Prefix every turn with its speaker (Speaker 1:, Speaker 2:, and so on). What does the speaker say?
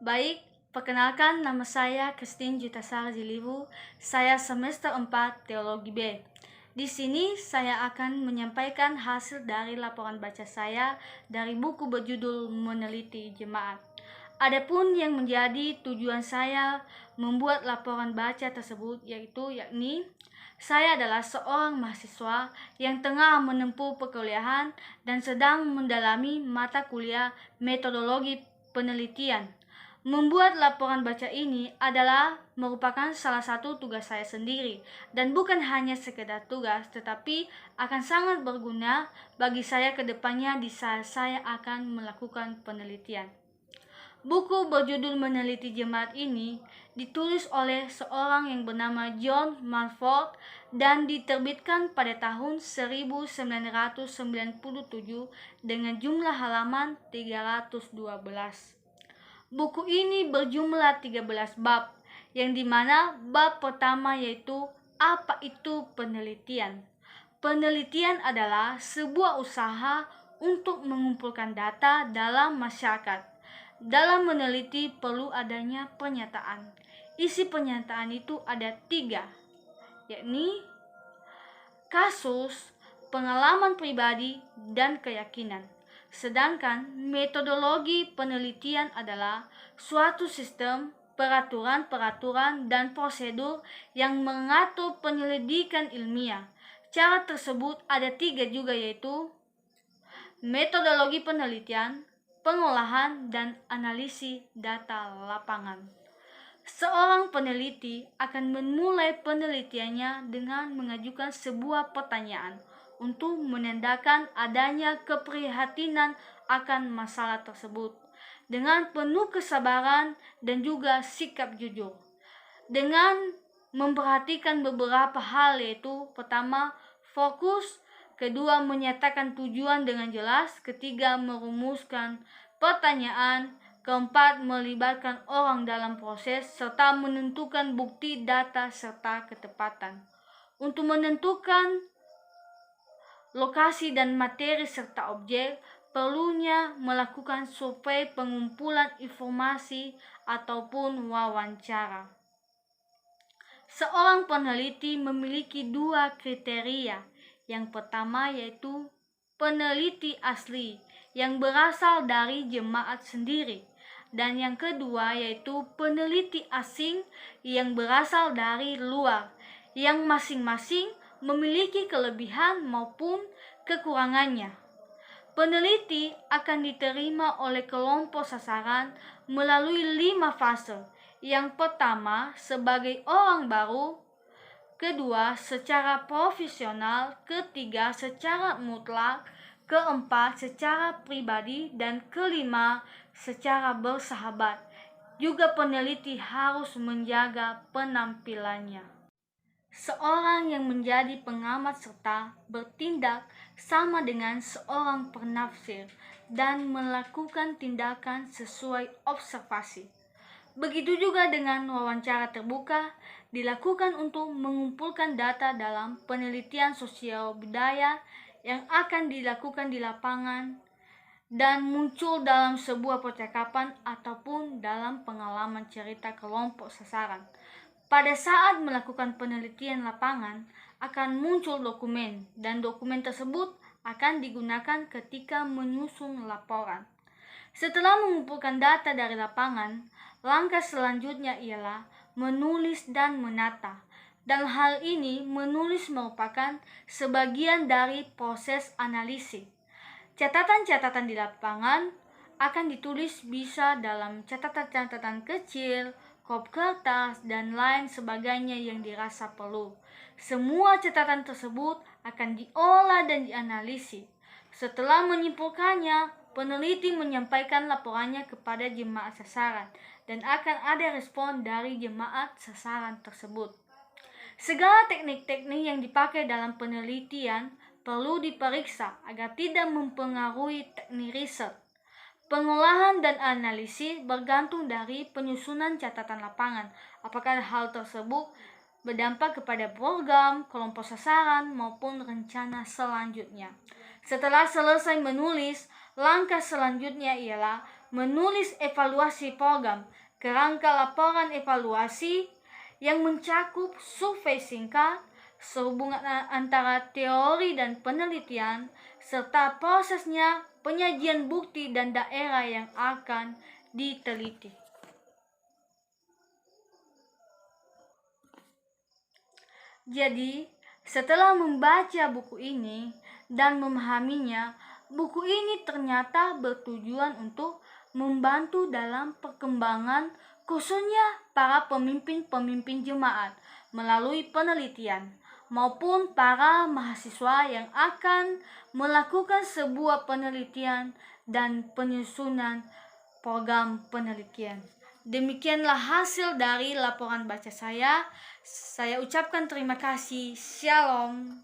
Speaker 1: Baik, perkenalkan nama saya Christine Jutasari Jiliwu. Saya semester 4 Teologi B. Di sini saya akan menyampaikan hasil dari laporan baca saya dari buku berjudul Meneliti Jemaat. Adapun yang menjadi tujuan saya membuat laporan baca tersebut yakni saya adalah seorang mahasiswa yang tengah menempuh perkuliahan dan sedang mendalami mata kuliah metodologi penelitian. Membuat laporan baca ini adalah merupakan salah satu tugas saya sendiri dan bukan hanya sekedar tugas, tetapi akan sangat berguna bagi saya ke depannya di saat saya akan melakukan penelitian. Buku berjudul Meneliti Jemaat ini ditulis oleh seorang yang bernama John Mumford dan diterbitkan pada tahun 1997 dengan jumlah halaman 312. Buku ini berjumlah 13 bab, yang dimana bab pertama yaitu apa itu penelitian. Penelitian adalah sebuah usaha untuk mengumpulkan data dalam masyarakat. Dalam meneliti perlu adanya pernyataan. Isi pernyataan itu ada 3, yakni kasus, pengalaman pribadi, dan keyakinan. Sedangkan metodologi penelitian adalah suatu sistem peraturan-peraturan dan prosedur yang mengatur penyelidikan ilmiah. Cara tersebut ada 3 juga, yaitu metodologi penelitian, pengolahan, dan analisis data lapangan. Seorang peneliti akan memulai penelitiannya dengan mengajukan sebuah pertanyaan untuk menandakan adanya keprihatinan akan masalah tersebut dengan penuh kesabaran dan juga sikap jujur. Dengan memperhatikan beberapa hal, yaitu pertama, fokus, kedua, menyatakan tujuan dengan jelas, ketiga, merumuskan pertanyaan, keempat, melibatkan orang dalam proses, serta menentukan bukti, data, serta ketepatan. Untuk menentukan lokasi dan materi serta objek, perlunya melakukan survei pengumpulan informasi ataupun wawancara. Seorang peneliti memiliki 2 kriteria. Yang pertama yaitu peneliti asli yang berasal dari jemaat sendiri, dan yang kedua yaitu peneliti asing yang berasal dari luar, yang masing-masing memiliki kelebihan maupun kekurangannya. Peneliti akan diterima oleh kelompok sasaran melalui 5 fase. Yang pertama, sebagai orang baru, kedua, secara profesional, ketiga, secara mutlak, keempat, secara pribadi, dan kelima, secara bersahabat. Juga peneliti harus menjaga penampilannya. Seorang yang menjadi pengamat serta bertindak sama dengan seorang penafsir dan melakukan tindakan sesuai observasi. Begitu juga dengan wawancara terbuka, dilakukan untuk mengumpulkan data dalam penelitian sosial budaya yang akan dilakukan di lapangan dan muncul dalam sebuah percakapan ataupun dalam pengalaman cerita kelompok sasaran. Pada saat melakukan penelitian lapangan akan muncul dokumen, dan dokumen tersebut akan digunakan ketika menyusun laporan. Setelah mengumpulkan data dari lapangan, langkah selanjutnya ialah menulis dan menata. Dan hal ini menulis merupakan sebagian dari proses analisis. Catatan-catatan di lapangan akan ditulis bisa dalam catatan-catatan kecil, kop kertas, dan lain sebagainya yang dirasa perlu. Semua catatan tersebut akan diolah dan dianalisis. Setelah menyimpulkannya, peneliti menyampaikan laporannya kepada jemaat sasaran dan akan ada respon dari jemaat sasaran tersebut. Segala teknik-teknik yang dipakai dalam penelitian perlu diperiksa agar tidak mempengaruhi teknik riset. Pengolahan dan analisis bergantung dari penyusunan catatan lapangan. Apakah hal tersebut berdampak kepada program, kelompok sasaran, maupun rencana selanjutnya. Setelah selesai menulis, langkah selanjutnya ialah menulis evaluasi program, kerangka laporan evaluasi yang mencakup survei singkat, sehubungan antara teori dan penelitian, serta prosesnya, penyajian bukti dan daerah yang akan diteliti. Jadi, setelah membaca buku ini dan memahaminya, buku ini ternyata bertujuan untuk membantu dalam perkembangan khususnya para pemimpin-pemimpin jemaat melalui penelitian maupun para mahasiswa yang akan melakukan sebuah penelitian dan penyusunan program penelitian. Demikianlah hasil dari laporan baca saya. Saya ucapkan terima kasih. Shalom.